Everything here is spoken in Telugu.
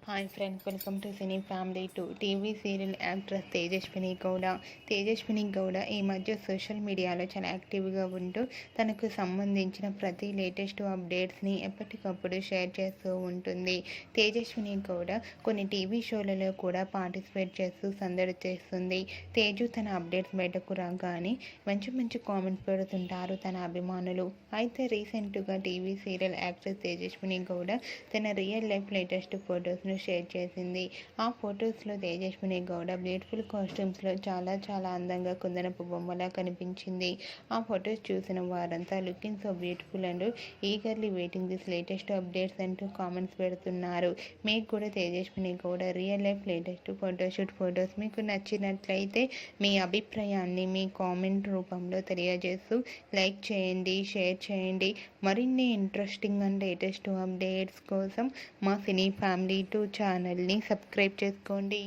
Hi friends, welcome to cine family 2. TV serial actress Tejaswini Gowda. Tejaswini Gowda ఈ మధ్య సోషల్ మీడియాలో చాలా యాక్టివ్గా ఉంటూ తనకు సంబంధించిన ప్రతి లేటెస్ట్ అప్డేట్స్ని ఎప్పటికప్పుడు షేర్ చేస్తూ ఉంటుంది. తేజస్విని గౌడ కొన్ని టీవీ షోలలో కూడా పార్టిసిపేట్ చేస్తూ సందడి చేస్తుంది. తేజు తన అప్డేట్స్ బయటకు రాగానే మంచి మంచి కామెంట్స్ పెడుతుంటారు తన అభిమానులు. అయితే రీసెంట్గా TV serial actress Tejaswini Gowda తన రియల్ లైఫ్ లేటెస్ట్ ఫొటోస్ను షేర్ చేసింది. ఆ ఫొటోస్లో తేజస్విని గౌడ బ్యూటిఫుల్ కాస్ట్యూమ్స్లో చాలా అందంగా కుందనపు బొమ్మలా కనిపించింది. ఆ ఫొటోస్ చూసిన వారంతా looking so beautiful and eagerly waiting this latest updates అంటూ కామెంట్స్ పెడుతున్నారు. మీకు కూడా Tejaswini Gowda real life latest photoshoot photos మీకు నచ్చినట్లయితే మీ అభిప్రాయాన్ని మీ కామెంట్ రూపంలో తెలియజేస్తూ లైక్ చేయండి, షేర్ చేయండి. మరిన్ని ఇంట్రెస్టింగ్ అండ్ లేటెస్ట్ అప్డేట్స్ కోసం మా సినీ ఫ్యామిలీ 2 ఛానల్ని సబ్స్క్రైబ్ చేసుకోండి.